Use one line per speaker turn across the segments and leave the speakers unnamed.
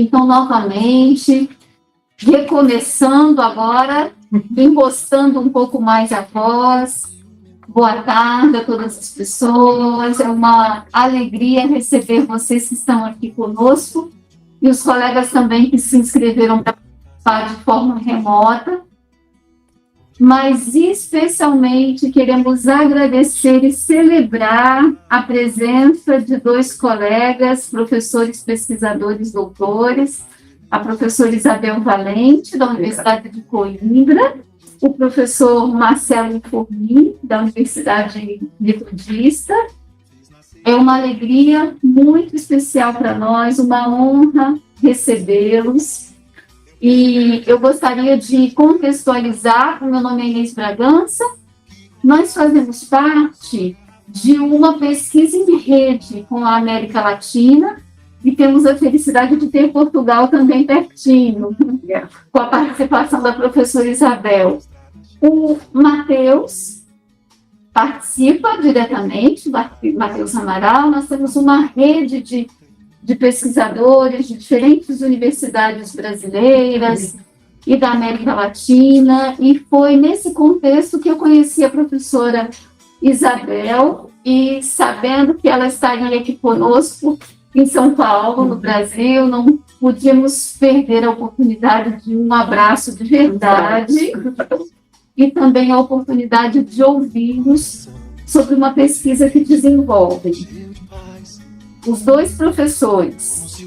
Então, novamente, recomeçando agora, impostando um pouco mais a voz. Boa tarde a todas as pessoas. É uma alegria receber vocês que estão aqui conosco e os colegas também que se inscreveram para participar de forma remota. Mas, especialmente, queremos agradecer e celebrar a presença de dois colegas, professores, pesquisadores, doutores, a professora Isabel Valente, da Universidade de Coimbra, o professor Marcelo Forni, da Universidade Metodista. É uma alegria muito especial para nós, uma honra recebê-los. E eu gostaria de contextualizar, o meu nome é Inês Bragança, nós fazemos parte de uma pesquisa em rede com a América Latina e temos a felicidade de ter Portugal também pertinho, com a participação da professora Isabel. O Matheus participa diretamente, Matheus Amaral. Nós temos uma rede de pesquisadores de diferentes universidades brasileiras e da América Latina, e foi nesse contexto que eu conheci a professora Isabel, e sabendo que ela estaria aqui conosco em São Paulo, no Brasil, não podíamos perder a oportunidade de um abraço de verdade e também a oportunidade de ouvi-los sobre uma pesquisa que desenvolvem. Os dois professores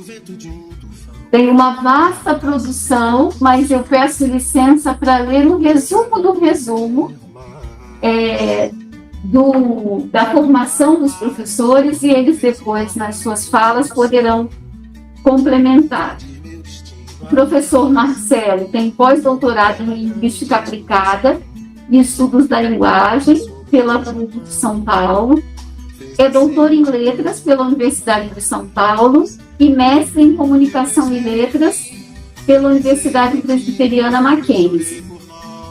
têm uma vasta produção, mas eu peço licença para ler um resumo do resumo da formação dos professores, e eles depois, nas suas falas, poderão complementar. O professor Marcelo tem pós-doutorado em Linguística Aplicada e Estudos da Linguagem pela PUC de São Paulo, é doutor em Letras pela Universidade de São Paulo e mestre em Comunicação e Letras pela Universidade Presbiteriana Mackenzie.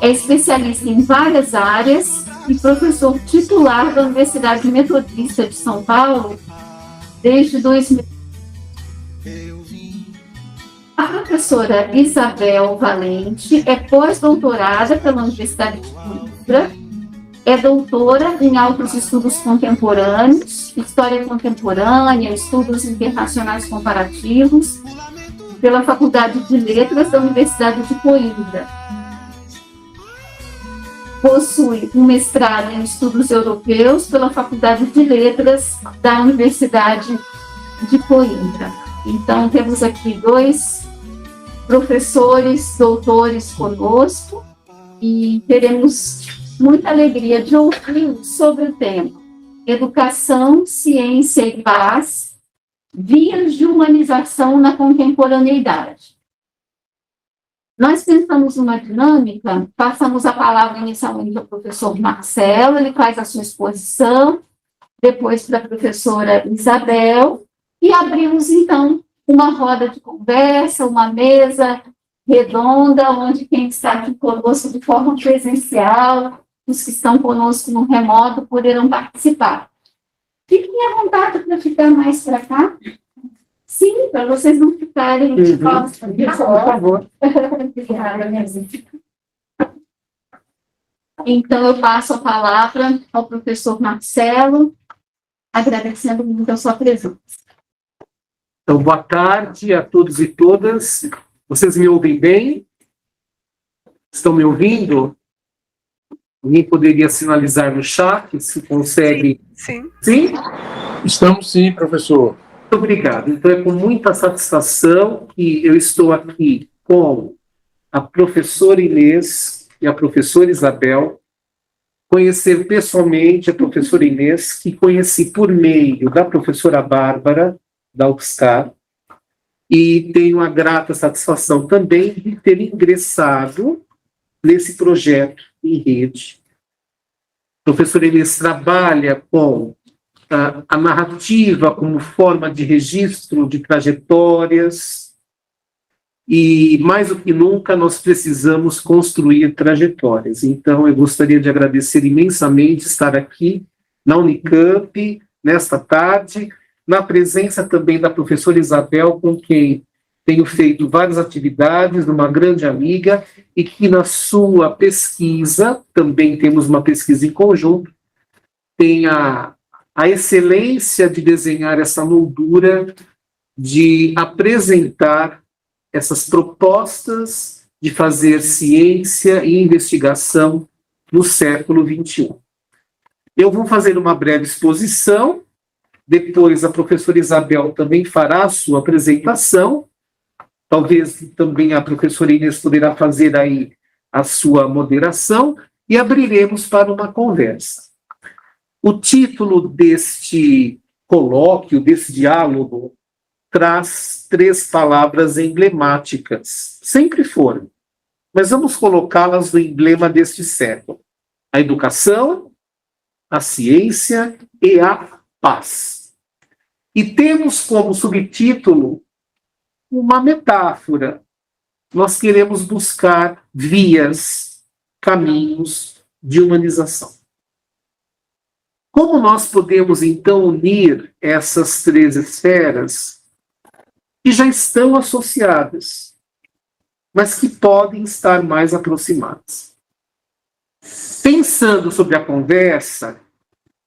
É especialista em várias áreas e professor titular da Universidade Metodista de São Paulo desde 2000. A professora Isabel Valente é pós-doutorada pela Universidade de Coimbra, é doutora em Altos Estudos Contemporâneos, História Contemporânea, Estudos Internacionais Comparativos, pela Faculdade de Letras da Universidade de Coimbra. Possui um mestrado em Estudos Europeus pela Faculdade de Letras da Universidade de Coimbra. Então, temos aqui dois professores, doutores conosco, e teremos muita alegria de ouvir sobre o tema Educação, Ciência e Paz, vias de humanização na contemporaneidade. Nós pensamos uma dinâmica, passamos a palavra inicialmente ao professor Marcelo, ele faz a sua exposição, depois para a professora Isabel, e abrimos, então, uma roda de conversa, uma mesa redonda, onde quem está aqui conosco de forma presencial, os que estão conosco no remoto, poderão participar. Fiquem à vontade para ficar mais para cá. Sim, para vocês não ficarem de costas. Por favor. Obrigada, minha gente. Então, eu passo a palavra ao professor Marcelo, agradecendo muito a sua presença.
Então, boa tarde a todos e todas. Vocês me ouvem bem? Estão me ouvindo? Alguém poderia sinalizar no chat, se consegue?
Sim.
Sim?
Estamos sim, professor.
Muito obrigado. Então, é com muita satisfação que eu estou aqui com a professora Inês e a professora Isabel, conhecer pessoalmente a professora Inês, que conheci por meio da professora Bárbara, da UFSCar, e tenho a grata satisfação também de ter ingressado nesse projeto em rede. A professora Inês trabalha com a narrativa como forma de registro de trajetórias, e mais do que nunca nós precisamos construir trajetórias. Então eu gostaria de agradecer imensamente estar aqui na Unicamp nesta tarde, na presença também da professora Isabel, com quem tenho feito várias atividades, uma grande amiga, e que na sua pesquisa, também temos uma pesquisa em conjunto, tem a excelência de desenhar essa moldura, de apresentar essas propostas de fazer ciência e investigação no século XXI. Eu vou fazer uma breve exposição, depois a professora Isabel também fará a sua apresentação, talvez também a professora Inês poderá fazer aí a sua moderação, e abriremos para uma conversa. O título deste colóquio, desse diálogo, traz 3 palavras emblemáticas, sempre foram, mas vamos colocá-las no emblema deste século: a educação, a ciência e a paz. E temos como subtítulo uma metáfora. Nós queremos buscar vias, caminhos de humanização. Como nós podemos, então, unir essas 3 esferas que já estão associadas, mas que podem estar mais aproximadas? Pensando sobre a conversa,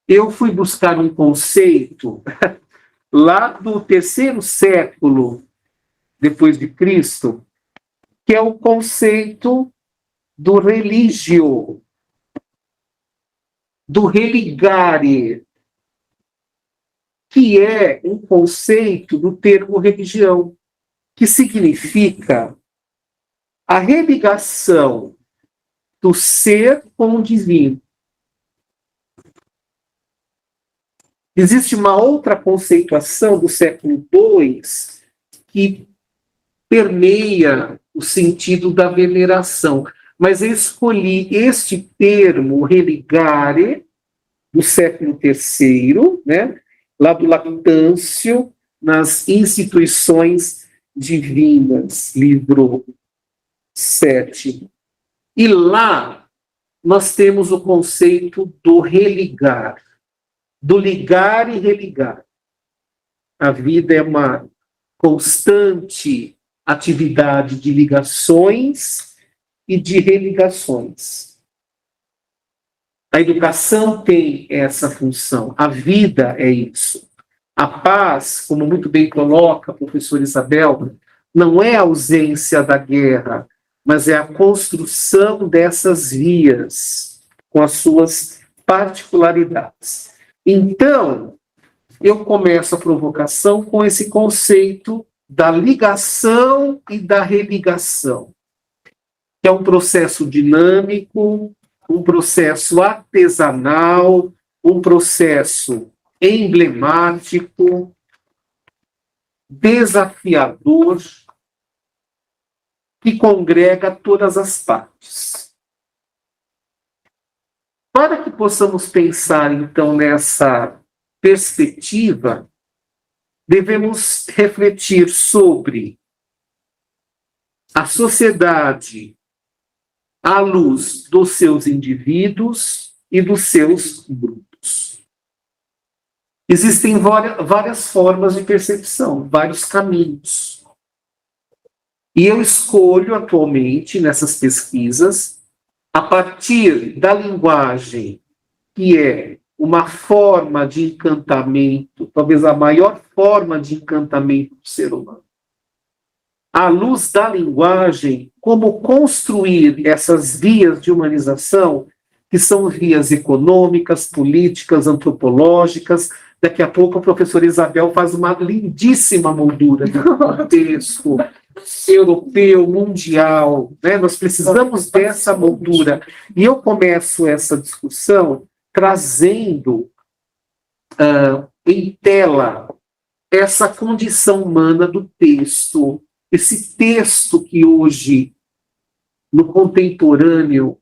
eu fui buscar um conceito lá do 3º século depois de Cristo, que é o conceito do religio, do religare, que é um conceito do termo religião, que significa a religação do ser com o divino. Existe uma outra conceituação do século II que permeia o sentido da veneração, mas eu escolhi este termo religare do século III, né, lá do Lactâncio, nas instituições divinas, livro 7. E lá nós temos o conceito do religar, do ligar e religar. A vida é uma constante atividade de ligações e de religações. A educação tem essa função, a vida é isso. A paz, como muito bem coloca a professora Isabel, não é a ausência da guerra, mas é a construção dessas vias, com as suas particularidades. Então, eu começo a provocação com esse conceito da ligação e da religação, que é um processo dinâmico, um processo artesanal, um processo emblemático, desafiador, que congrega todas as partes. Para que possamos pensar, então, nessa perspectiva, devemos refletir sobre a sociedade à luz dos seus indivíduos e dos seus grupos. Existem várias formas de percepção, vários caminhos. E eu escolho atualmente, nessas pesquisas, a partir da linguagem, que é uma forma de encantamento, talvez a maior forma de encantamento do ser humano. À luz da linguagem, como construir essas vias de humanização, que são vias econômicas, políticas, antropológicas. Daqui a pouco a professora Isabel faz uma lindíssima moldura do contexto europeu, mundial, né? Nós precisamos dessa moldura. E eu começo essa discussão trazendo em tela essa condição humana do texto, esse texto que hoje, no contemporâneo,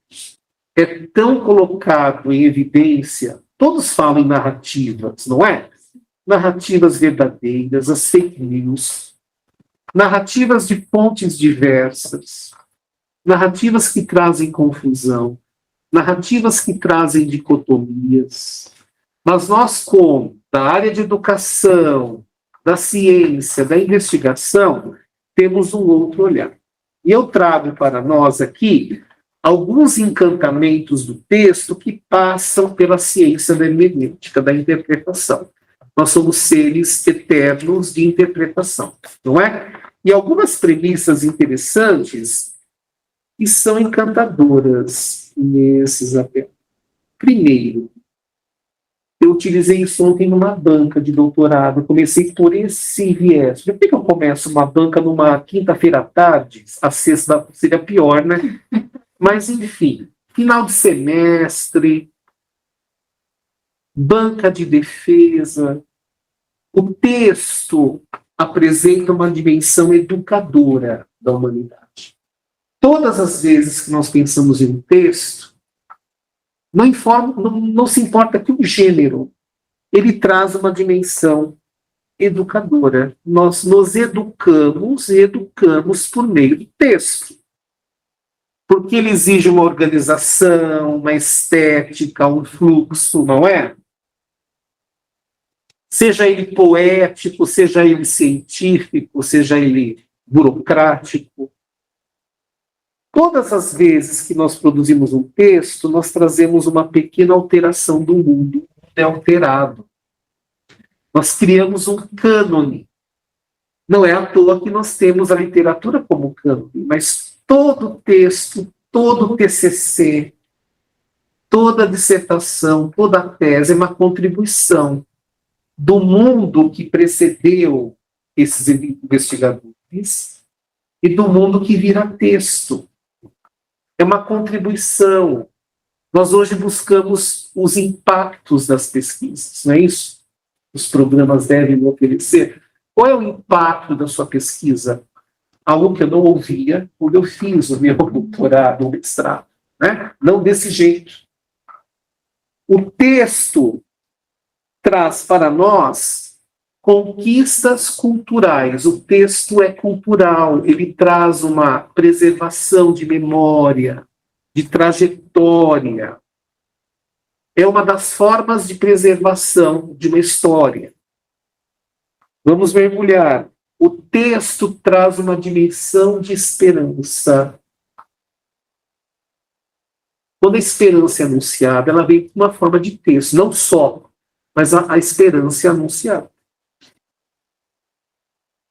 é tão colocado em evidência. Todos falam em narrativas, não é? Narrativas verdadeiras, as fake news, narrativas de fontes diversas, narrativas que trazem confusão, narrativas que trazem dicotomias. Mas nós, como da área de educação, da ciência, da investigação, temos um outro olhar. E eu trago para nós aqui alguns encantamentos do texto que passam pela ciência da hermenêutica, da interpretação. Nós somos seres eternos de interpretação, não é? E algumas premissas interessantes que são encantadoras nesses apelos. Primeiro, eu utilizei isso ontem numa banca de doutorado, comecei por esse viés. Por que eu começo uma banca numa quinta-feira à tarde? A sexta seria pior, né? Mas, enfim, final de semestre, banca de defesa. O texto apresenta uma dimensão educadora da humanidade. Todas as vezes que nós pensamos em um texto, não se importa que o gênero, ele traz uma dimensão educadora. Nós nos educamos e educamos por meio do texto. Porque ele exige uma organização, uma estética, um fluxo, não é? Seja ele poético, seja ele científico, seja ele burocrático. Todas as vezes que nós produzimos um texto, nós trazemos uma pequena alteração do mundo. O mundo é alterado. Nós criamos um cânone. Não é à toa que nós temos a literatura como cânone, mas todo texto, todo TCC, toda dissertação, toda tese é uma contribuição do mundo que precedeu esses investigadores e do mundo que vira texto. É uma contribuição. Nós hoje buscamos os impactos das pesquisas, não é isso? Os programas devem oferecer. Qual é o impacto da sua pesquisa? Algo que eu não ouvia quando eu fiz o meu doutorado, o mestrado, né? Não desse jeito. O texto traz para nós conquistas culturais. O texto é cultural, ele traz uma preservação de memória, de trajetória. É uma das formas de preservação de uma história. Vamos mergulhar. O texto traz uma dimensão de esperança. Quando a esperança é anunciada, ela vem com uma forma de texto, não só, mas a esperança é anunciada.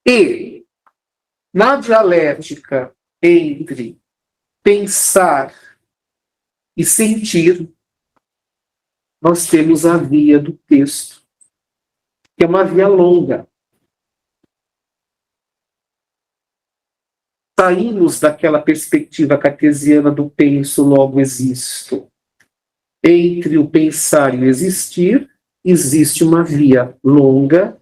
E, na dialética entre pensar e sentir, nós temos a via do texto, que é uma via longa. Saímos daquela perspectiva cartesiana do penso, logo existo. Entre o pensar e o existir, existe uma via longa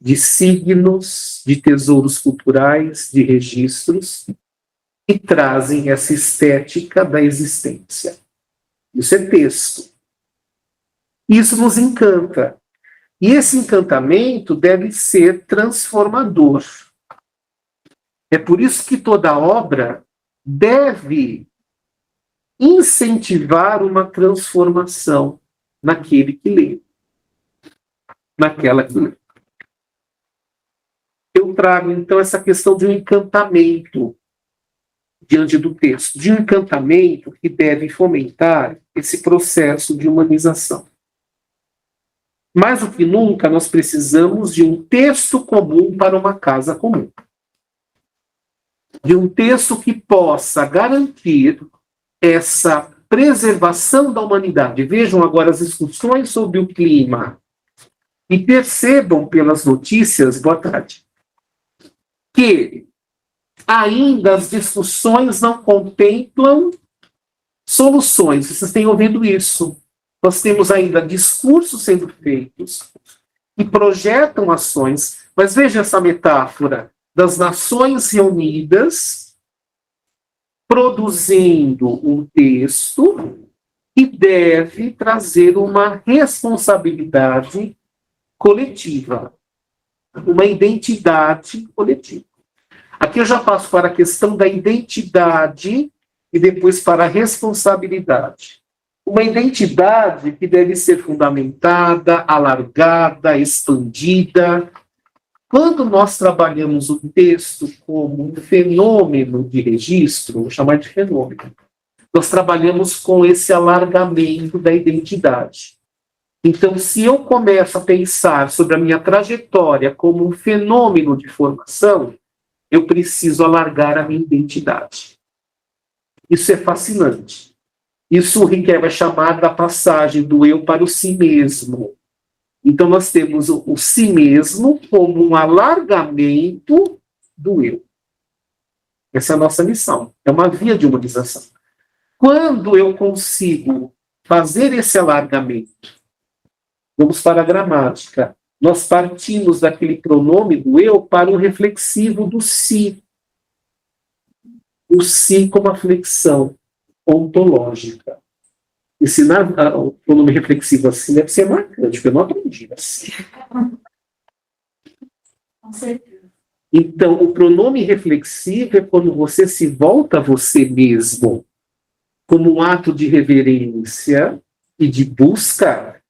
de signos, de tesouros culturais, de registros, que trazem essa estética da existência. Isso é texto. Isso nos encanta. E esse encantamento deve ser transformador. É por isso que toda obra deve incentivar uma transformação naquele que lê, naquela que lê. Eu trago, então, essa questão de um encantamento diante do texto, de um encantamento que deve fomentar esse processo de humanização. Mais do que nunca, nós precisamos de um texto comum para uma casa comum. De um texto que possa garantir essa preservação da humanidade. Vejam agora as discussões sobre o clima e percebam pelas notícias, boa tarde, que ainda as discussões não contemplam soluções. Vocês têm ouvido isso. Nós temos ainda discursos sendo feitos que projetam ações, mas veja essa metáfora das Nações Reunidas produzindo um texto que deve trazer uma responsabilidade coletiva, uma identidade coletiva. Aqui eu já passo para a questão da identidade e depois para a responsabilidade. Uma identidade que deve ser fundamentada, alargada, expandida, Quando nós trabalhamos o texto como um fenômeno de registro, vou chamar de fenômeno, nós trabalhamos com esse alargamento da identidade. Então, se eu começo a pensar sobre a minha trajetória como um fenômeno de formação, eu preciso alargar a minha identidade. Isso é fascinante. Isso o Riquet vai chamar da passagem do eu para o si mesmo. Então, nós temos o si mesmo como um alargamento do eu. Essa é a nossa missão. É uma via de humanização. Quando eu consigo fazer esse alargamento, vamos para a gramática. Nós partimos daquele pronome do eu para o reflexivo do si. O si como a flexão ontológica. Ensinar o pronome reflexivo assim deve ser marcante, porque eu não aprendi assim.
Com certeza.
Então, o pronome reflexivo é quando você se volta a você mesmo, como um ato de reverência e de busca,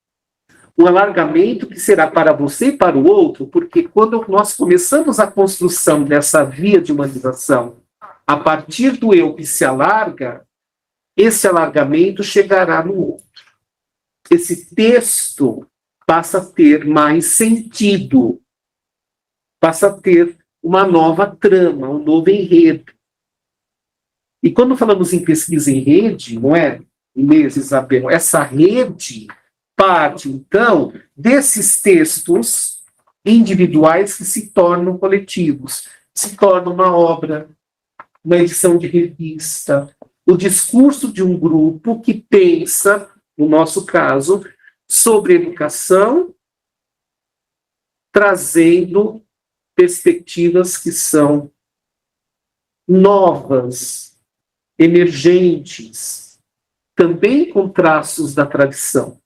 um alargamento que será para você e para o outro, porque quando nós começamos a construção dessa via de humanização, a partir do eu que se alarga, esse alargamento chegará no outro. Esse texto passa a ter mais sentido, passa a ter uma nova trama, um novo enredo. E quando falamos em pesquisa em rede, não é, Inês, Isabel, essa rede parte, então, desses textos individuais que se tornam coletivos, se tornam uma obra, uma edição de revista, o discurso de um grupo que pensa, no nosso caso, sobre educação, trazendo perspectivas que são novas, emergentes, também com traços da tradição,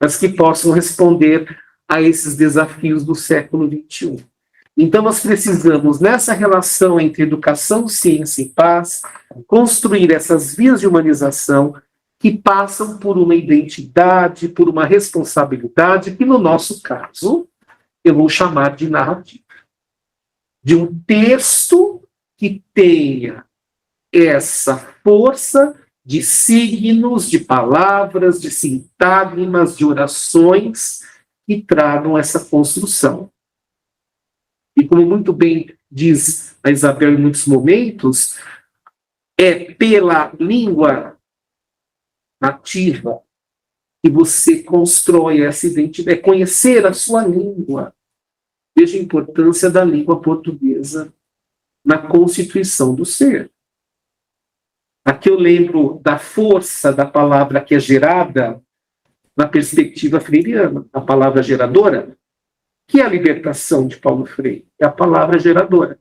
mas que possam responder a esses desafios do século XXI. Então, nós precisamos, nessa relação entre educação, ciência e paz, construir essas vias de humanização que passam por uma identidade, por uma responsabilidade, que, no nosso caso, eu vou chamar de narrativa. De um texto que tenha essa força de signos, de palavras, de sintagmas, de orações que tragam essa construção. E como muito bem diz a Isabel em muitos momentos, é pela língua nativa que você constrói essa identidade, é conhecer a sua língua. Veja a importância da língua portuguesa na constituição do ser. Aqui eu lembro da força da palavra que é gerada na perspectiva freiriana, a palavra geradora, que é a libertação de Paulo Freire, é a palavra geradora.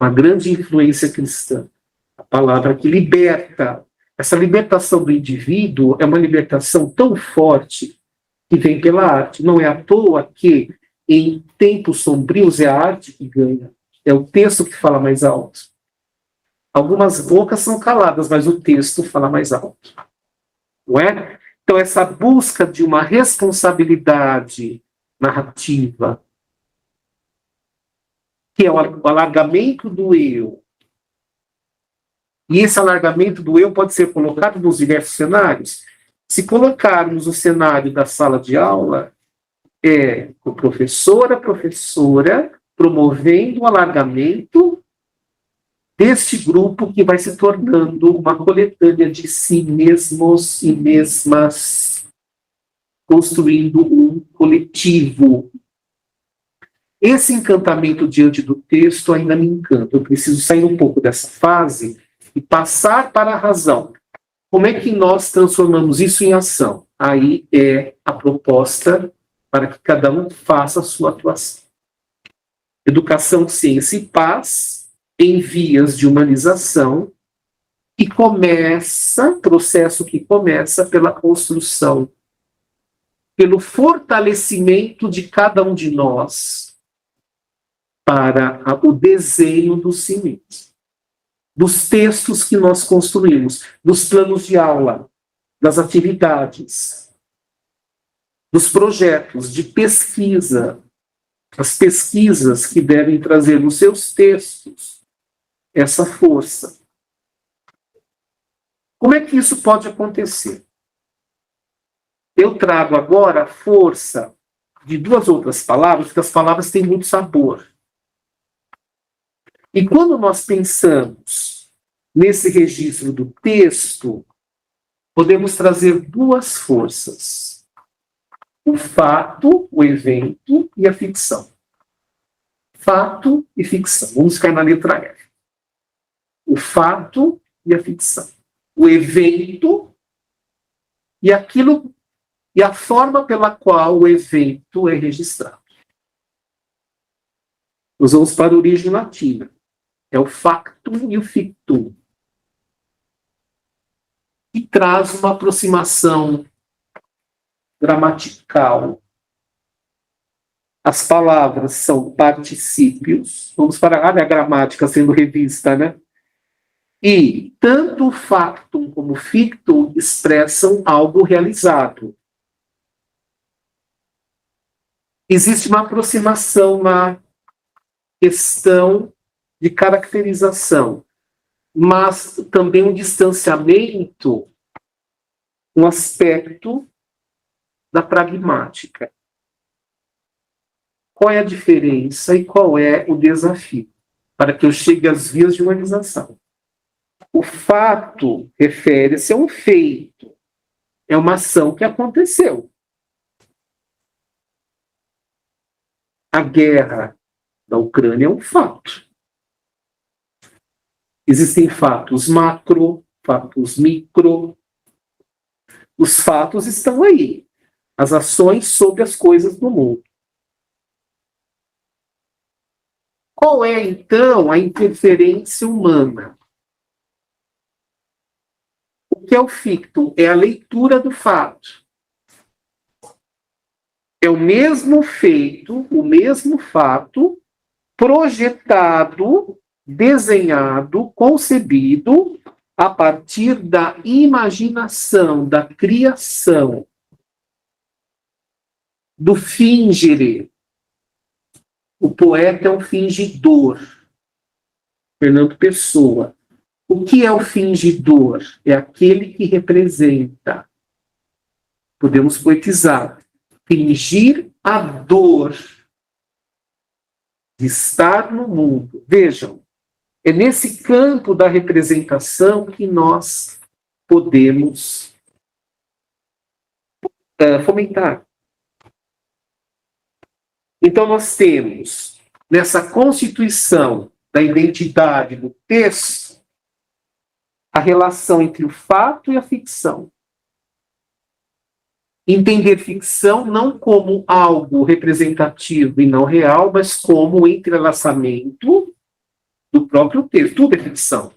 Uma grande influência cristã, a palavra que liberta. Essa libertação do indivíduo é uma libertação tão forte que vem pela arte. Não é à toa que, em tempos sombrios, é a arte que ganha. É o texto que fala mais alto. Algumas bocas são caladas, mas o texto fala mais alto. Não é? Então, essa busca de uma responsabilidade narrativa, que é o alargamento do eu, e esse alargamento do eu pode ser colocado nos diversos cenários. Se colocarmos o cenário da sala de aula, é o professor, a professora, promovendo o alargamento deste grupo que vai se tornando uma coletânea de si mesmos e mesmas, construindo um coletivo. Esse encantamento diante do texto ainda me encanta. Eu preciso sair um pouco dessa fase e passar para a razão. Como é que nós transformamos isso em ação? Aí é a proposta para que cada um faça a sua atuação. Educação, ciência e paz em vias de humanização, e processo que começa pela construção, pelo fortalecimento de cada um de nós para o desenho dos cimentos, dos textos que nós construímos, dos planos de aula, das atividades, dos projetos de pesquisa, as pesquisas que devem trazer nos seus textos essa força. Como é que isso pode acontecer? Eu trago agora a força de duas outras palavras, porque as palavras têm muito sabor. E quando nós pensamos nesse registro do texto, podemos trazer duas forças: o fato, o evento e a ficção. Fato e ficção. Vamos ficar na letra F. O fato e a ficção. O evento e aquilo e a forma pela qual o evento é registrado. Nós vamos para a origem latina. É o factum e o fictum. E traz uma aproximação gramatical. As palavras são particípios. Vamos para a gramática sendo revista, né? E tanto o factum como o fictum expressam algo realizado. Existe uma aproximação, uma questão de caracterização, mas também um distanciamento, um aspecto da pragmática. Qual é a diferença e qual é o desafio para que eu chegue às vias de humanização? O fato refere-se a um feito, é uma ação que aconteceu. A guerra da Ucrânia é um fato. Existem fatos macro, fatos micro. Os fatos estão aí. As ações sobre as coisas do mundo. Qual é, então, a interferência humana? O que é o fictum? É a leitura do fato. É o mesmo feito, o mesmo fato, projetado, desenhado, concebido a partir da imaginação, da criação, do fingere. O poeta é um fingidor. Fernando Pessoa. O que é o fingidor? É aquele que representa. Podemos poetizar. Fingir a dor de estar no mundo. Vejam, é nesse campo da representação que nós podemos fomentar. Então, nós temos, nessa constituição da identidade do texto, a relação entre o fato e a ficção. Entender ficção não como algo representativo e não real, mas como o entrelaçamento do próprio texto. Tudo é ficção.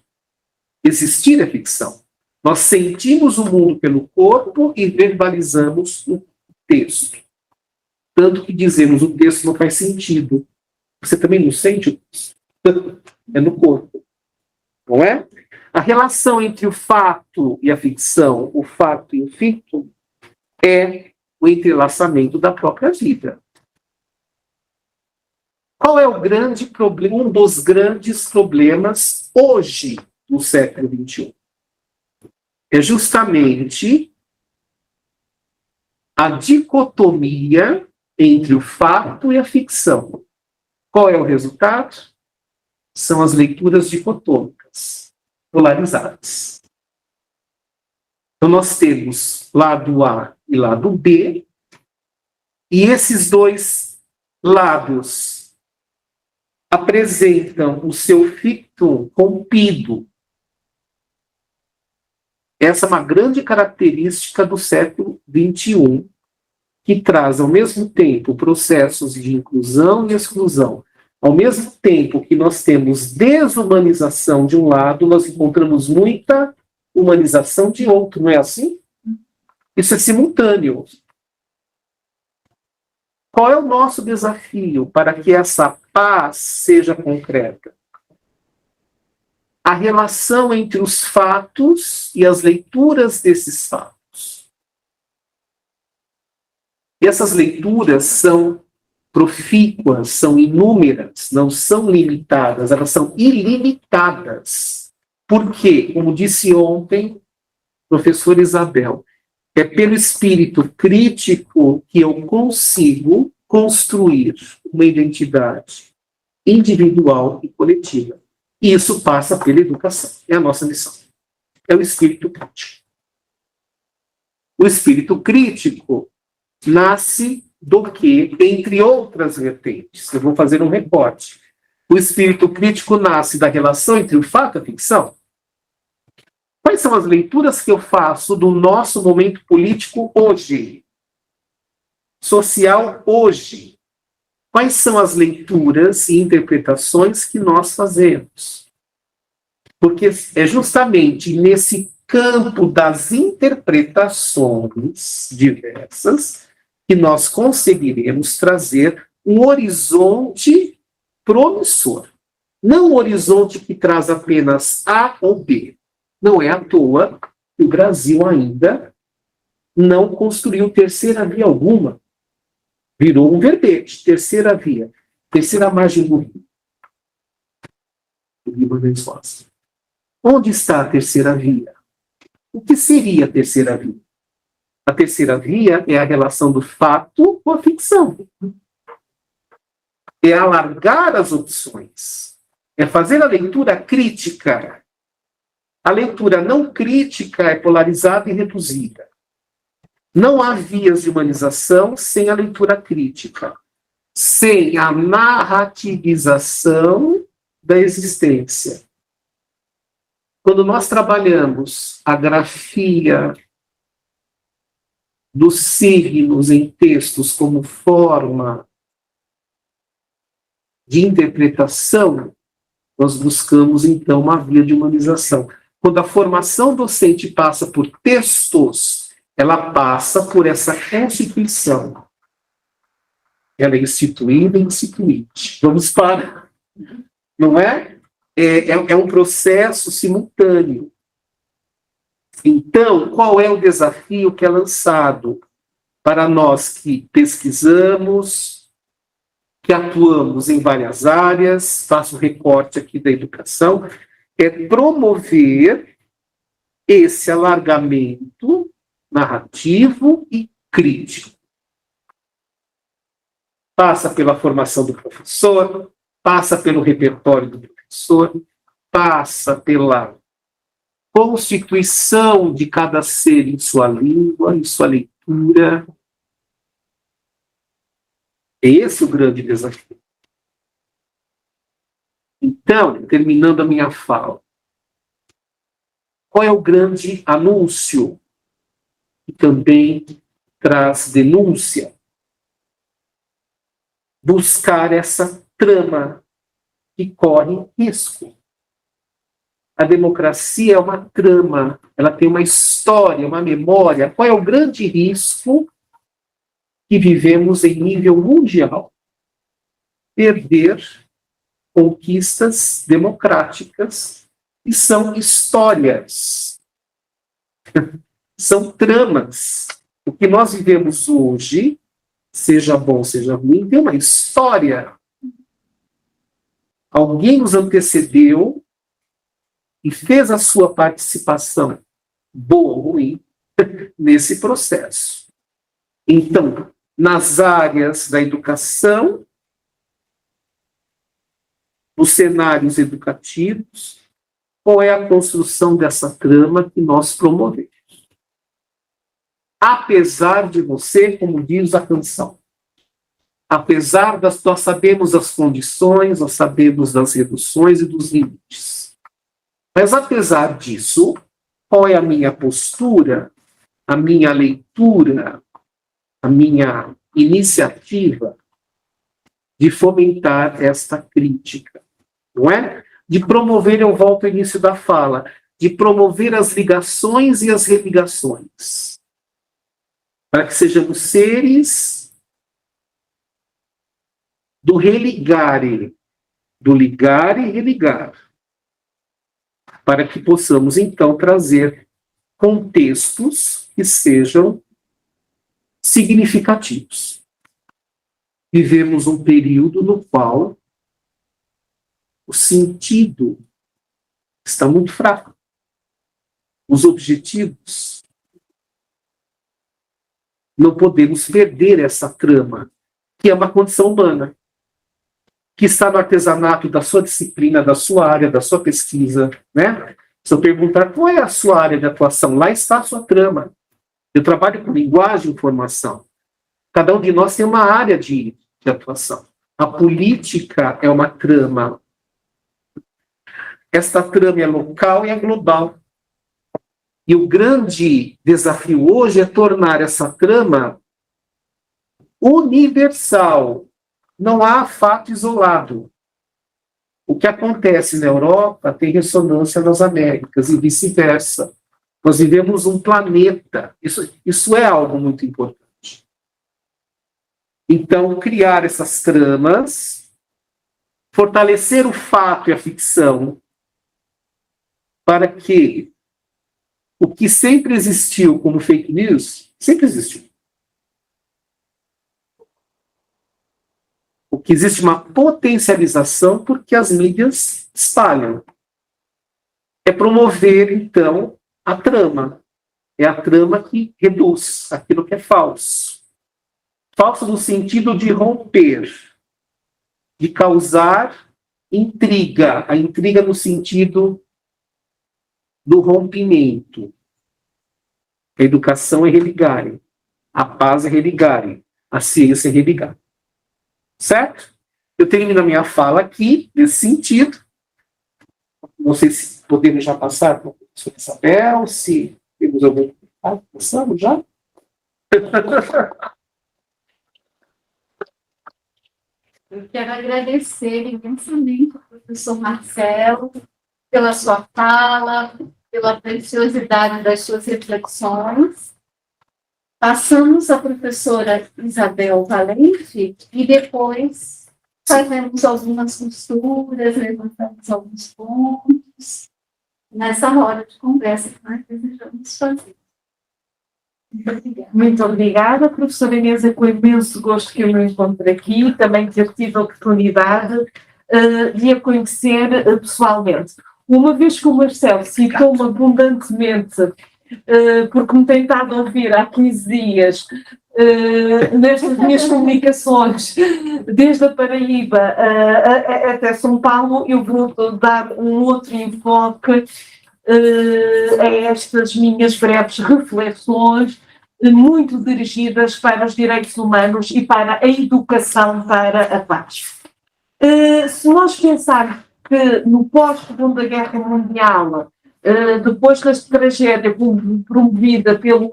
Existir é ficção. Nós sentimos o mundo pelo corpo e verbalizamos o texto. Tanto que dizemos o texto não faz sentido. Você também não sente o texto? É no corpo. Não é? A relação entre o fato e a ficção, o fato e o fictum, é o entrelaçamento da própria vida. Qual é o grande problema, um dos grandes problemas hoje, no século XXI? É justamente a dicotomia entre o fato e a ficção. Qual é o resultado? São as leituras dicotômicas, polarizadas. Então, nós temos lado A e lado B, e esses dois lados apresentam o seu fictum rompido. Essa é uma grande característica do século XXI, que traz, ao mesmo tempo, processos de inclusão e exclusão. Ao mesmo tempo que nós temos desumanização de um lado, nós encontramos muita humanização de outro, não é assim? Isso é simultâneo. Qual é o nosso desafio para que essa paz seja concreta? A relação entre os fatos e as leituras desses fatos. E essas leituras são profícuas, são inúmeras, não são limitadas, elas são ilimitadas. Porque, como disse ontem, professor Isabel, é pelo espírito crítico que eu consigo construir uma identidade individual e coletiva. E isso passa pela educação. É a nossa missão. É o espírito crítico. O espírito crítico nasce do que, entre outras vertentes, eu vou fazer um recorte. O espírito crítico nasce da relação entre o fato e a ficção. Quais são as leituras que eu faço do nosso momento político hoje? Social hoje? Quais são as leituras e interpretações que nós fazemos? Porque é justamente nesse campo das interpretações diversas que nós conseguiremos trazer um horizonte promissor. Não um horizonte que traz apenas A ou B. Não é à toa que o Brasil ainda não construiu terceira via alguma. Virou um verbete, terceira via, terceira margem do rio. O Guimarães Rosa. Onde está a terceira via? O que seria a terceira via? A terceira via é a relação do fato com a ficção. É alargar as opções. É fazer a leitura crítica. A leitura não crítica é polarizada e reduzida. Não há vias de humanização sem a leitura crítica, sem a narrativização da existência. Quando nós trabalhamos a grafia dos signos em textos como forma de interpretação, nós buscamos, então, uma via de humanização. Quando a formação docente passa por textos, ela passa por essa constituição. Ela é instituída e instituinte. Vamos para... Não é? É um processo simultâneo. Então, qual é o desafio que é lançado para nós que pesquisamos, que atuamos em várias áreas, faço recorte aqui da educação, é promover esse alargamento narrativo e crítico. Passa pela formação do professor, passa pelo repertório do professor, passa pela constituição de cada ser em sua língua, em sua leitura. Esse é o grande desafio. Então, terminando a minha fala, qual é o grande anúncio que também traz denúncia? Buscar essa trama que corre risco. A democracia é uma trama, ela tem uma história, uma memória. Qual é o grande risco que vivemos em nível mundial? Perder conquistas democráticas, que são histórias, são tramas. O que nós vivemos hoje, seja bom, seja ruim, tem uma história. Alguém nos antecedeu e fez a sua participação, boa ou ruim, nesse processo. Então, nas áreas da educação, nos cenários educativos, qual é a construção dessa trama que nós promovemos? Apesar de você, como diz a canção, apesar das... Nós sabemos das condições, nós sabemos das reduções e dos limites. Mas, apesar disso, qual é a minha postura, a minha leitura, a minha iniciativa de fomentar esta crítica? Não é? De promover, eu volto ao início da fala, de promover as ligações e as religações, para que sejamos seres do religare, do ligar e religar, para que possamos, então, trazer contextos que sejam significativos. Vivemos um período no qual o sentido está muito fraco. Os objetivos. Não podemos perder essa trama, que é uma condição humana, que está no artesanato da sua disciplina, da sua área, da sua pesquisa, né? Se eu perguntar qual é a sua área de atuação, lá está a sua trama. Eu trabalho com linguagem e informação. Cada um de nós tem uma área de atuação. A política é uma trama. Esta trama é local e é global. E o grande desafio hoje é tornar essa trama universal. Não há fato isolado. O que acontece na Europa tem ressonância nas Américas e vice-versa. Nós vivemos um planeta. Isso é algo muito importante. Então, criar essas tramas, fortalecer o fato e a ficção, para que o que sempre existiu como fake news, sempre existiu. O que existe uma potencialização porque as mídias espalham. É promover, então, a trama. É a trama que reduz aquilo que é falso. Falso no sentido de romper, de causar intriga. A intriga no sentido do rompimento. A educação é religare. A paz é religare. A ciência é religare. Certo? Eu termino a minha fala aqui, nesse sentido. Não sei se podemos já passar para a professora Isabel, se temos algum... Passamos já?
Eu quero agradecer imensamente ao professor Marcelo pela sua fala, pela preciosidade das suas reflexões. Passamos à professora Isabel Valente e depois fazemos algumas costuras, levantamos alguns pontos nessa roda de conversa que nós desejamos fazer. Muito obrigada.
Muito obrigada, professora Inês, é com imenso gosto que eu me encontro aqui, também ter tido a oportunidade de a conhecer pessoalmente. Uma vez que o Marcelo citou-me abundantemente, porque me tem estado a ouvir há 15 dias, nestas minhas comunicações, desde a Paraíba até São Paulo, eu vou dar um outro enfoque a estas minhas breves reflexões, muito dirigidas para os direitos humanos e para a educação para a paz. Se nós pensarmos que no pós-Segunda Guerra Mundial, depois da tragédia promovida pelo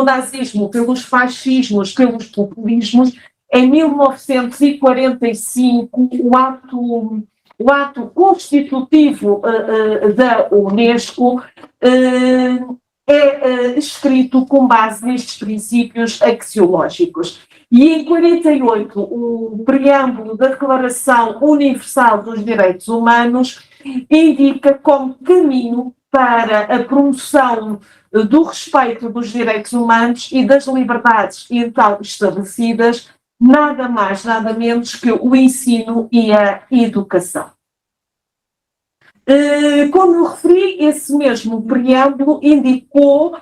nazismo, pelos fascismos, pelos populismos, em 1945, o ato constitutivo da Unesco é escrito com base nestes princípios axiológicos. E em 48, o preâmbulo da Declaração Universal dos Direitos Humanos indica como caminho para a promoção do respeito dos direitos humanos e das liberdades então estabelecidas, nada mais, nada menos que o ensino e a educação. Como eu referi, esse mesmo preâmbulo indicou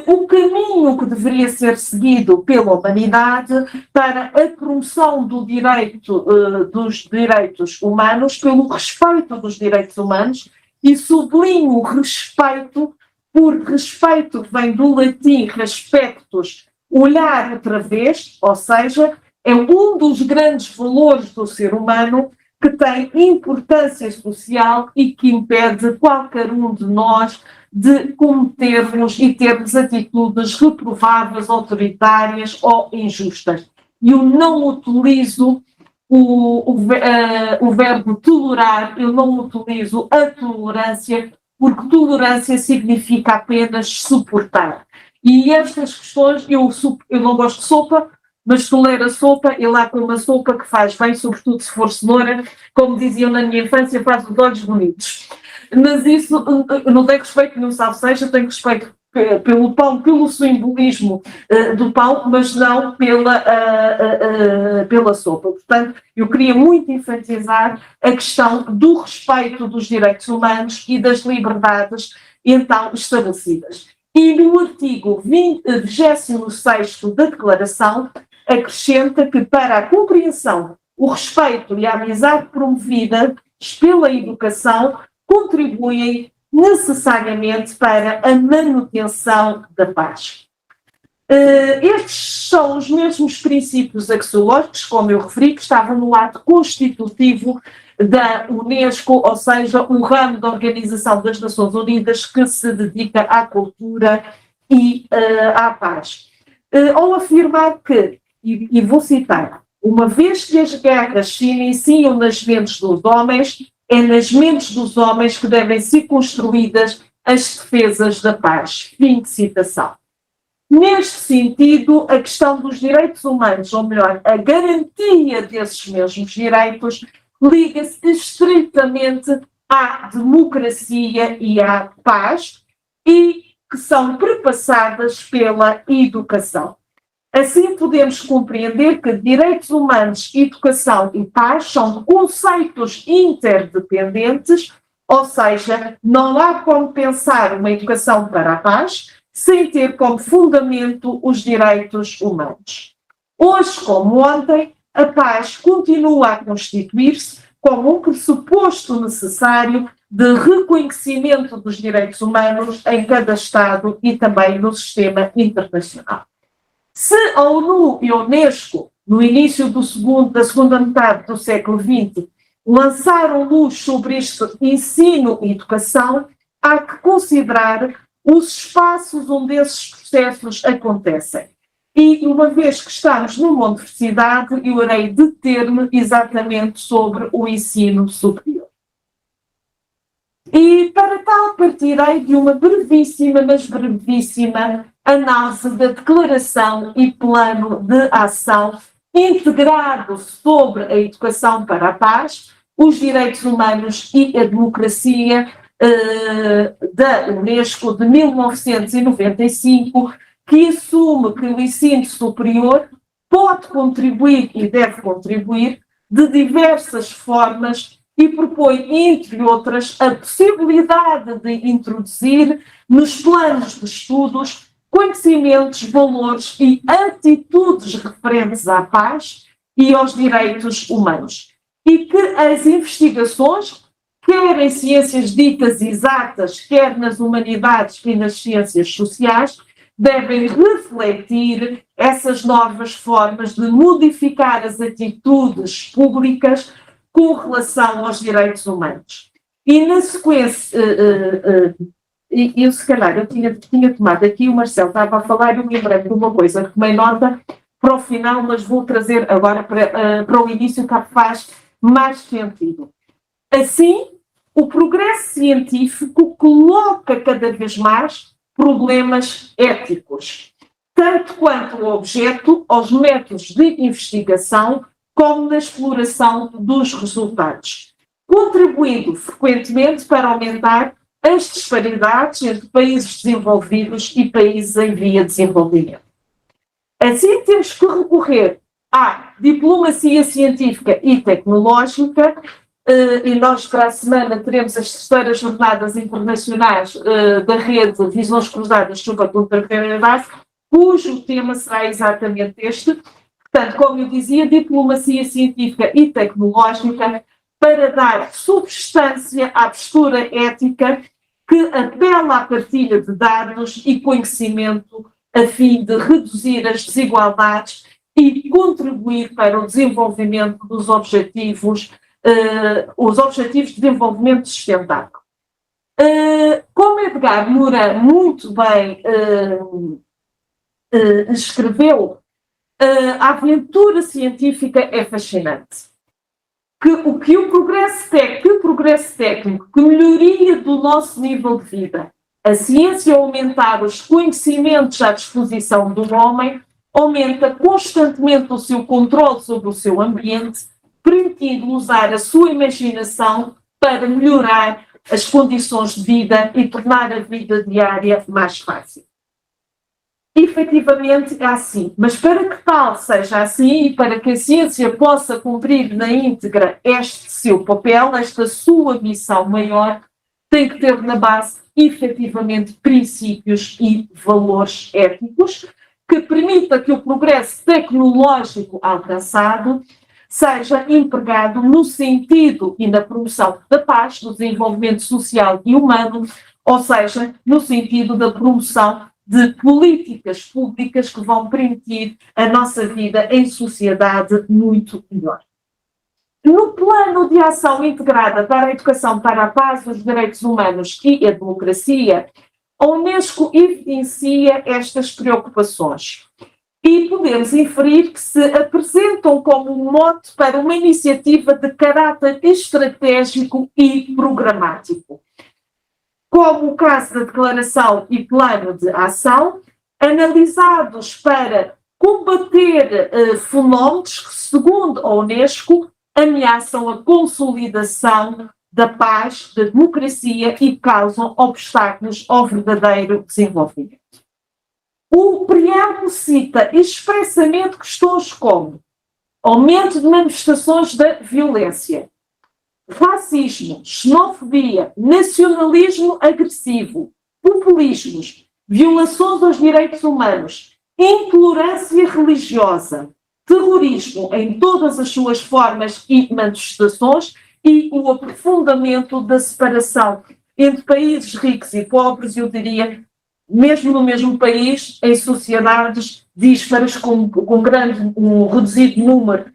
o caminho que deveria ser seguido pela humanidade para a promoção do direito, dos direitos humanos, pelo respeito dos direitos humanos, e sublinho o respeito, porque respeito vem do latim respectus, olhar outra vez, ou seja, é um dos grandes valores do ser humano que tem importância social e que impede qualquer um de nós de cometermos e termos atitudes reprováveis, autoritárias ou injustas. E eu não utilizo o verbo tolerar, eu não utilizo a tolerância, porque tolerância significa apenas suportar. E estas questões, eu não gosto de sopa, mas tolero a sopa, e lá com uma sopa que faz bem, sobretudo se for cenoura, como diziam na minha infância, faz os olhos bonitos. Mas isso, eu não tenho respeito nenhum, salvo seja, tenho respeito pelo pão, pelo simbolismo do pão, mas não pela sopa. Portanto, eu queria muito enfatizar a questão do respeito dos direitos humanos e das liberdades então estabelecidas. E no artigo 26º da Declaração acrescenta que para a compreensão, o respeito e a amizade promovida pela educação contribuem necessariamente para a manutenção da paz. Estes são os mesmos princípios axiológicos, como eu referi, que estavam no ato constitutivo da Unesco, ou seja, o ramo da Organização das Nações Unidas que se dedica à cultura e à paz. Ao afirmar que, e vou citar, uma vez que as guerras se iniciam nas mentes dos homens, é nas mentes dos homens que devem ser construídas as defesas da paz. Fim de citação. Neste sentido, a questão dos direitos humanos, ou melhor, a garantia desses mesmos direitos, liga-se estritamente à democracia e à paz e que são perpassadas pela educação. Assim, podemos compreender que direitos humanos, educação e paz são conceitos interdependentes, ou seja, não há como pensar uma educação para a paz sem ter como fundamento os direitos humanos. Hoje, como ontem, a paz continua a constituir-se como um pressuposto necessário de reconhecimento dos direitos humanos em cada Estado e também no sistema internacional. Se a ONU e a Unesco, no início da segunda metade do século XX, lançaram luz sobre este ensino e educação, há que considerar os espaços onde esses processos acontecem. E, uma vez que estamos numa universidade, eu irei deter-me exatamente sobre o ensino superior. E, para tal, partirei de uma brevíssima, mas brevíssima, análise da declaração e plano de ação integrado sobre a educação para a paz, os direitos humanos e a democracia da Unesco de 1995, que assume que o ensino superior pode contribuir e deve contribuir de diversas formas e propõe, entre outras, a possibilidade de introduzir nos planos de estudos conhecimentos, valores e atitudes referentes à paz e aos direitos humanos. E que as investigações, quer em ciências ditas exatas, quer nas humanidades e nas ciências sociais, devem refletir essas novas formas de modificar as atitudes públicas com relação aos direitos humanos. E na sequência, eu se calhar, eu tinha tomado aqui, o Marcelo estava a falar e eu me lembrei de uma coisa que tomei nota para o final, mas vou trazer agora para o início que faz mais sentido. Assim, o progresso científico coloca cada vez mais problemas éticos, tanto quanto ao objeto, aos métodos de investigação, como na exploração dos resultados, contribuindo frequentemente para aumentar as disparidades entre países desenvolvidos e países em via de desenvolvimento. Assim, temos que recorrer à diplomacia científica e tecnológica, e nós para a semana teremos as terceiras jornadas internacionais da rede Visões Cruzadas sobre a Contemporaneidade, cujo tema será exatamente este. Portanto, como eu dizia, diplomacia científica e tecnológica para dar substância à postura ética que apela à partilha de dados e conhecimento a fim de reduzir as desigualdades e contribuir para o desenvolvimento dos objetivos, os objetivos de desenvolvimento sustentável. Como Edgar Morin muito bem escreveu, a aventura científica é fascinante. Que o progresso técnico, que a melhoria do nosso nível de vida, a ciência aumentar os conhecimentos à disposição do homem, aumenta constantemente o seu controle sobre o seu ambiente, permitindo usar a sua imaginação para melhorar as condições de vida e tornar a vida diária mais fácil. Efetivamente é assim, mas para que tal seja assim e para que a ciência possa cumprir na íntegra este seu papel, esta sua missão maior, tem que ter na base, efetivamente, princípios e valores éticos que permita que o progresso tecnológico alcançado seja empregado no sentido e na promoção da paz, do desenvolvimento social e humano, ou seja, no sentido da promoção de políticas públicas que vão permitir a nossa vida em sociedade muito melhor. No plano de ação integrada para a educação para a paz, os direitos humanos e a democracia, a Unesco evidencia estas preocupações e podemos inferir que se apresentam como um mote para uma iniciativa de caráter estratégico e programático, como o caso da Declaração e Plano de Ação, analisados para combater fenómenos que, segundo a Unesco, ameaçam a consolidação da paz, da democracia e causam obstáculos ao verdadeiro desenvolvimento. O preâmbulo cita expressamente questões como aumento de manifestações da violência, racismo, xenofobia, nacionalismo agressivo, populismos, violações aos direitos humanos, intolerância religiosa, terrorismo em todas as suas formas e manifestações e o aprofundamento da separação entre países ricos e pobres, eu diria, mesmo no mesmo país, em sociedades díspares com um reduzido número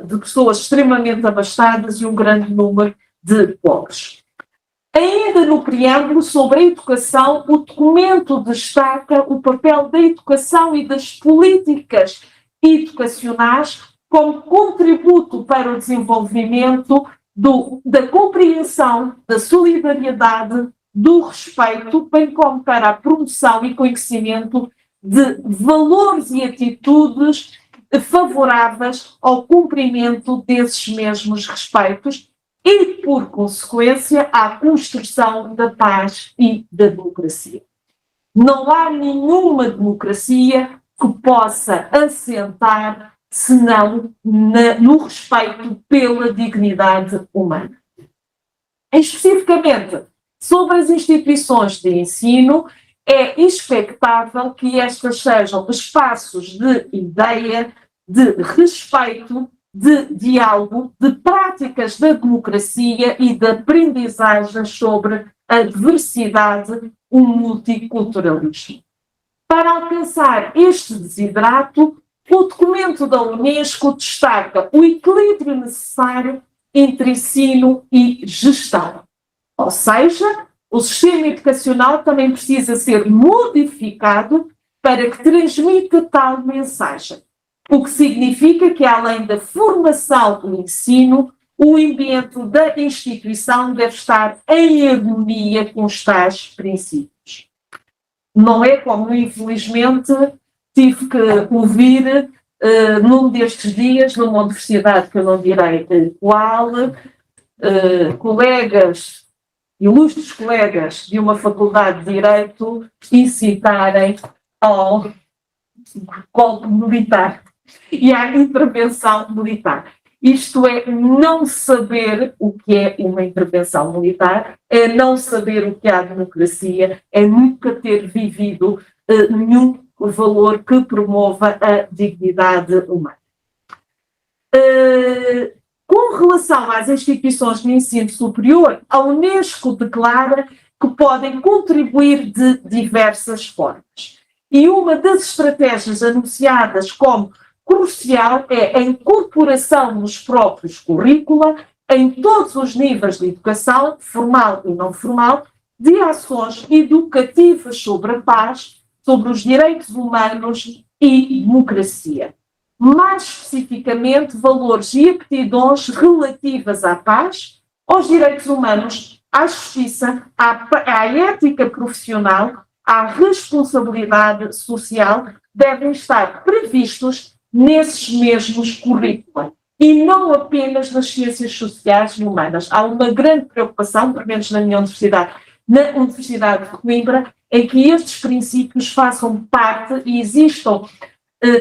de pessoas extremamente abastadas e um grande número de pobres. Ainda no preâmbulo sobre a educação, o documento destaca o papel da educação e das políticas educacionais como contributo para o desenvolvimento da compreensão, da solidariedade, do respeito, bem como para a promoção e conhecimento de valores e atitudes favoráveis ao cumprimento desses mesmos respeitos e, por consequência, à construção da paz e da democracia. Não há nenhuma democracia que possa assentar senão no respeito pela dignidade humana. Especificamente, sobre as instituições de ensino, é expectável que estas sejam espaços de ideia, de respeito, de diálogo, de práticas da democracia e de aprendizagem sobre a diversidade, o multiculturalismo. Para alcançar este desidrato, o documento da Unesco destaca o equilíbrio necessário entre ensino e gestão. Ou seja, o sistema educacional também precisa ser modificado para que transmita tal mensagem, o que significa que, além da formação do ensino, o ambiente da instituição deve estar em harmonia com os tais princípios. Não é como, infelizmente, tive que ouvir num destes dias, numa universidade que eu não direi qual, colegas, ilustres colegas de uma faculdade de Direito incitarem ao golpe militar e à intervenção militar. Isto é não saber o que é uma intervenção militar, é não saber o que é a democracia, é nunca ter vivido nenhum valor que promova a dignidade humana. Com relação às instituições de ensino superior, a Unesco declara que podem contribuir de diversas formas. E uma das estratégias anunciadas como crucial é a incorporação nos próprios currícula, em todos os níveis de educação, formal e não formal, de ações educativas sobre a paz, sobre os direitos humanos e democracia. Mais especificamente, valores e aptidões relativas à paz, aos direitos humanos, à justiça, à ética profissional, à responsabilidade social, devem estar previstos nesses mesmos currículos. e não apenas nas ciências sociais e humanas. Há uma grande preocupação, pelo menos na minha universidade, na Universidade de Coimbra, em que estes princípios façam parte e existam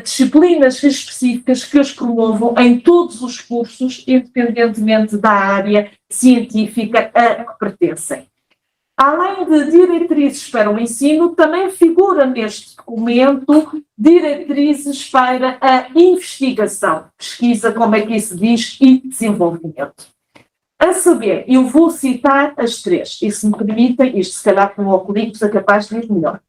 disciplinas específicas que os promovam em todos os cursos, independentemente da área científica a que pertencem. Além de diretrizes para o ensino, também figura neste documento diretrizes para a investigação, pesquisa, como é que se diz, e desenvolvimento. A saber, eu vou citar as três, e se me permitem, isto se calhar com o óculos é capaz de ir melhor.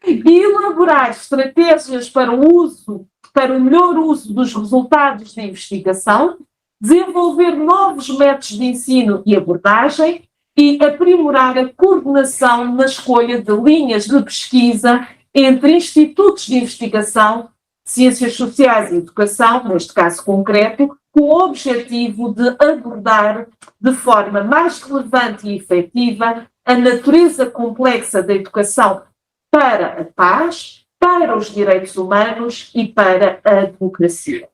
Elaborar estratégias para o melhor uso dos resultados da investigação, desenvolver novos métodos de ensino e abordagem e aprimorar a coordenação na escolha de linhas de pesquisa entre institutos de investigação, ciências sociais e educação, neste caso concreto, com o objetivo de abordar de forma mais relevante e efetiva a natureza complexa da educação para a paz, para os direitos humanos e para a democracia.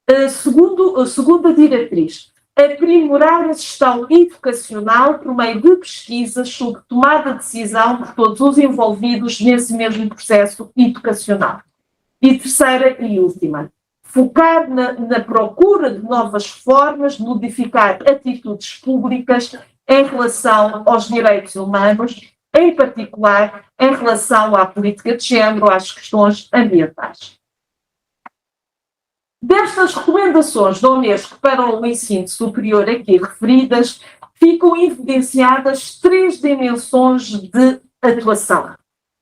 A segunda diretriz, aprimorar a gestão educacional por meio de pesquisas sobre tomada de decisão por todos os envolvidos nesse mesmo processo educacional. E terceira e última, focar na procura de novas formas de modificar atitudes públicas em relação aos direitos humanos, em particular em relação à política de género, às questões ambientais. Destas recomendações da Unesco para o ensino superior aqui referidas, ficam evidenciadas três dimensões de atuação.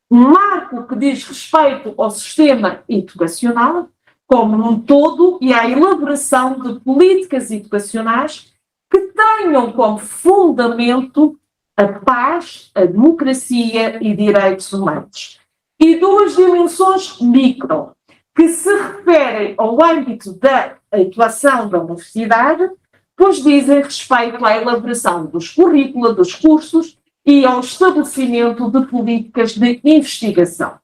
Um marco que diz respeito ao sistema educacional, como um todo, e à elaboração de políticas educacionais que tenham como fundamento a paz, a democracia e direitos humanos. E duas dimensões micro, que se referem ao âmbito da atuação da universidade, pois dizem respeito à elaboração dos currículos, dos cursos e ao estabelecimento de políticas de investigação.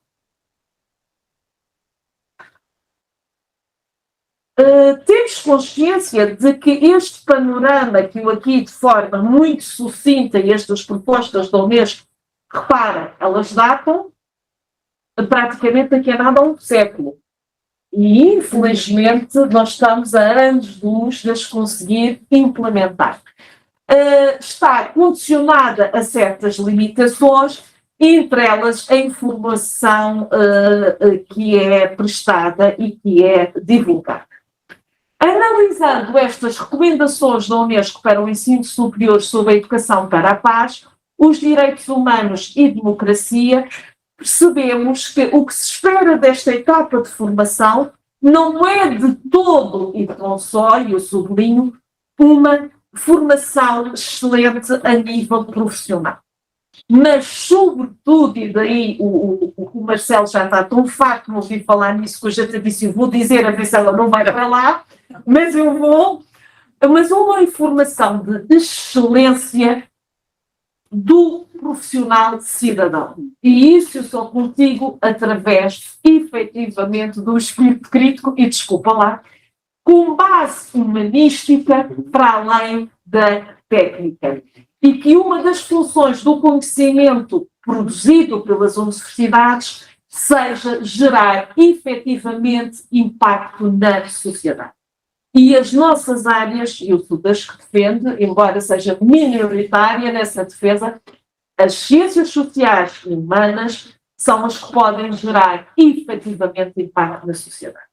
Temos consciência de que este panorama, que eu aqui de forma muito sucinta, e estas propostas da Unesco, repara, elas datam praticamente daqui a nada a um século. E, infelizmente, nós estamos a anos-luz de as conseguir implementar. Está condicionada a certas limitações, entre elas a informação que é prestada e que é divulgada. Analisando estas recomendações da Unesco para o ensino superior sobre a educação para a paz, os direitos humanos e democracia, percebemos que o que se espera desta etapa de formação não é de todo, e não só, e eu sublinho, uma formação excelente a nível profissional. Mas, sobretudo, e daí o Marcelo já está tão farto de me ouvir falar nisso, que eu já te disse, eu vou dizer a ver se ela não vai para lá, mas eu vou. Mas uma informação de excelência do profissional cidadão. E isso eu só consigo através, efetivamente, do espírito crítico, e desculpa lá, com base humanística para além da técnica. E que uma das funções do conhecimento produzido pelas universidades seja gerar efetivamente impacto na sociedade. E as nossas áreas, e eu sou das que defendo, embora seja minoritária nessa defesa, as ciências sociais e humanas são as que podem gerar efetivamente impacto na sociedade.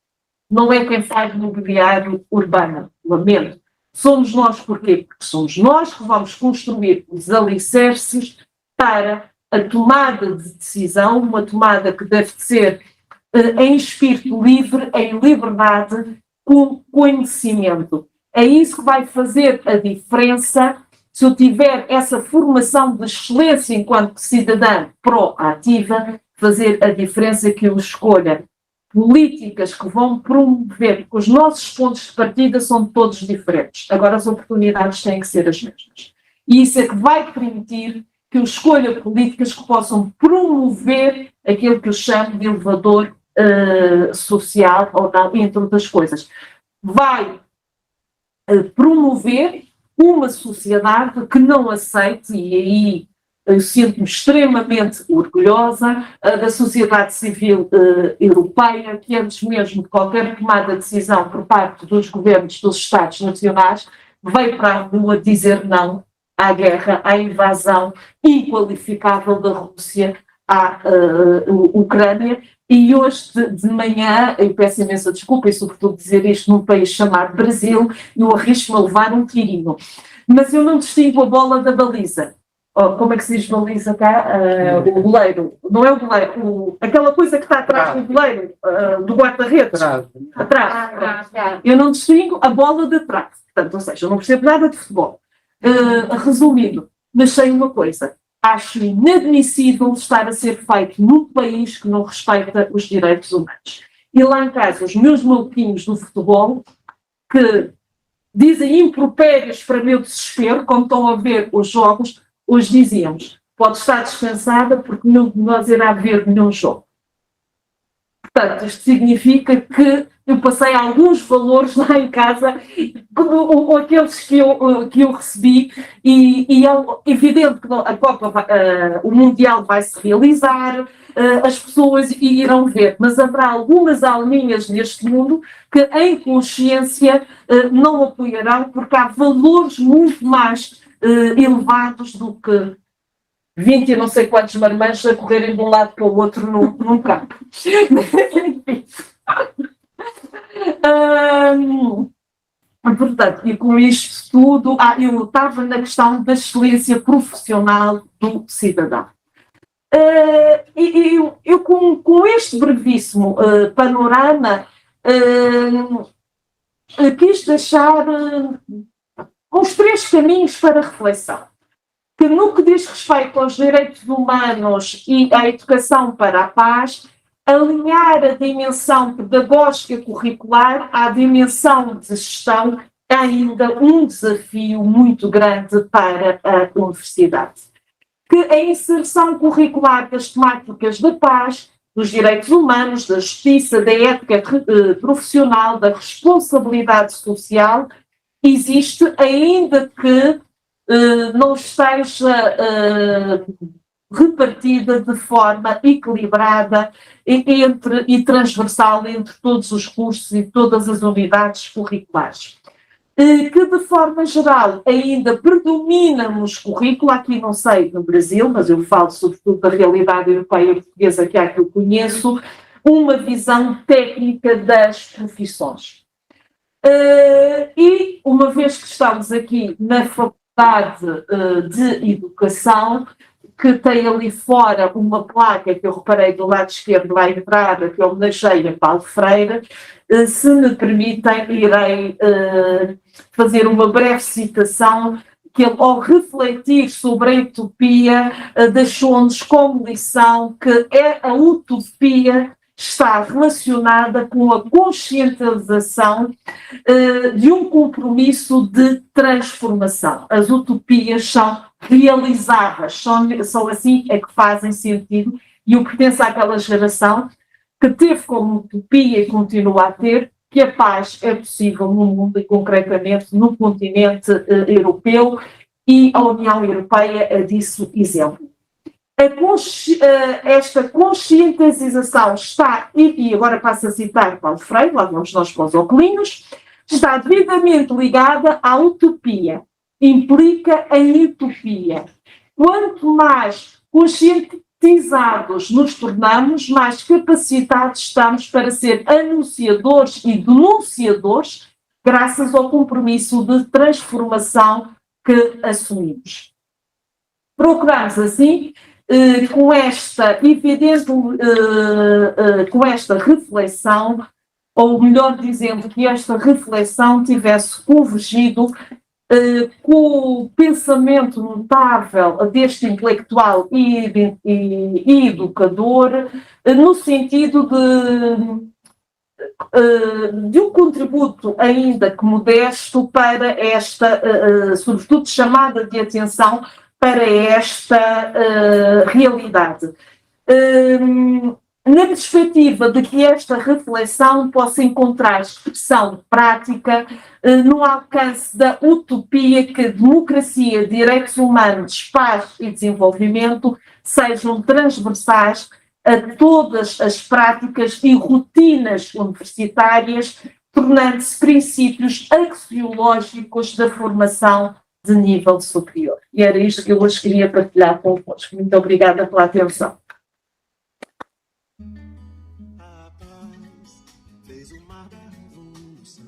Não é quem faz mobiliário urbano, lamento. Somos nós, porquê? Porque somos nós que vamos construir os alicerces para a tomada de decisão, uma tomada que deve ser em espírito livre, em liberdade, com conhecimento. É isso que vai fazer a diferença se eu tiver essa formação de excelência enquanto cidadã proativa, fazer a diferença que eu escolha políticas que vão promover, porque os nossos pontos de partida são todos diferentes. Agora as oportunidades têm que ser as mesmas. E isso é que vai permitir que eu escolha políticas que possam promover aquilo que eu chamo de elevador social, ou não, entre outras coisas. Vai promover uma sociedade que não aceite, e aí eu sinto-me extremamente orgulhosa da sociedade civil europeia, que antes mesmo de qualquer tomada de decisão por parte dos governos dos Estados nacionais, veio para a rua dizer não à guerra, à invasão inqualificável da Rússia à Ucrânia. E hoje de manhã, eu peço imensa desculpa e sobretudo dizer isto num país chamado Brasil, eu arrisco-me a levar um tirinho. Mas eu não distingo a bola da baliza. Como é que se diz baliza cá? O goleiro. Não é o goleiro. Aquela coisa que está atrás do goleiro, do guarda-redes. Atrás. Eu não distingo a bola de trás. Portanto, ou seja, eu não percebo nada de futebol. Resumindo, mas sei uma coisa. Acho inadmissível estar a ser feito num país que não respeita os direitos humanos. E lá em casa, os meus maluquinhos do futebol, que dizem impropérios para meu desespero, quando estão a ver os jogos, hoje dizíamos, pode estar descansada porque não de nós irá ver nenhum jogo. Portanto, isto significa que eu passei alguns valores lá em casa, aqueles que eu recebi, e é evidente que a Copa, o Mundial vai se realizar, as pessoas irão ver, mas haverá algumas alminhas neste mundo que em consciência não apoiarão, porque há valores muito mais elevados do que 20 e não sei quantos marmanjos a correrem de um lado para o outro num campo. Portanto, e com isto tudo, eu estava na questão da excelência profissional do cidadão. Eu com este brevíssimo panorama, quis deixar uns 3 caminhos para reflexão. Que no que diz respeito aos direitos humanos e à educação para a paz, alinhar a dimensão pedagógica curricular à dimensão de gestão é ainda um desafio muito grande para a universidade. Que a inserção curricular das temáticas da paz, dos direitos humanos, da justiça, da ética profissional, da responsabilidade social, existe, ainda que não esteja repartida de forma equilibrada e transversal entre todos os cursos e todas as unidades curriculares. Que de forma geral ainda predomina nos currículos, aqui não sei no Brasil, mas eu falo sobretudo da realidade europeia e portuguesa que é a que eu conheço, uma visão técnica das profissões. E uma vez que estamos aqui na Faculdade de Educação, que tem ali fora uma placa que eu reparei do lado esquerdo à entrada, que homenageia Paulo Freire, se me permitem, irei fazer uma breve citação, que ele, ao refletir sobre a utopia, deixou-nos como lição que a utopia está relacionada com a conscientização de um compromisso de transformação. As utopias são realizáveis, são assim é que fazem sentido, e eu pertenço àquela geração que teve como utopia e continua a ter que a paz é possível no mundo e concretamente no continente europeu, e a União Europeia é disso exemplo. Esta conscientização está, e agora passo a citar Paulo Freire, lá vamos nós para os óculos, está devidamente ligada à utopia, implica a utopia. Quanto mais conscientizados nos tornamos, mais capacitados estamos para ser anunciadores e denunciadores, graças ao compromisso de transformação que assumimos. Procuramos, assim, com esta evidente, com esta reflexão, ou melhor dizendo, que esta reflexão tivesse convergido com o pensamento notável deste intelectual e educador, no sentido de um contributo ainda que modesto para esta, sobretudo, chamada de atenção para esta realidade. na perspectiva de que esta reflexão possa encontrar expressão prática no alcance da utopia que democracia, direitos humanos, paz e desenvolvimento sejam transversais a todas as práticas e rotinas universitárias, tornando-se princípios axiológicos da formação de nível superior. E era isto que eu hoje queria partilhar convosco. Muito obrigada pela atenção.
A paz fez o mar da revolução,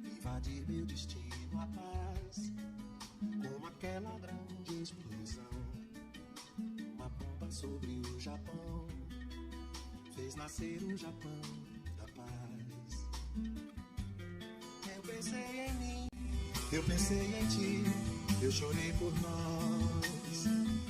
invadir meu destino, a paz, como aquela grande explosão, uma bomba sobre o Japão, fez nascer o Japão da paz. Eu pensei em mim, eu pensei em ti, eu chorei por nós.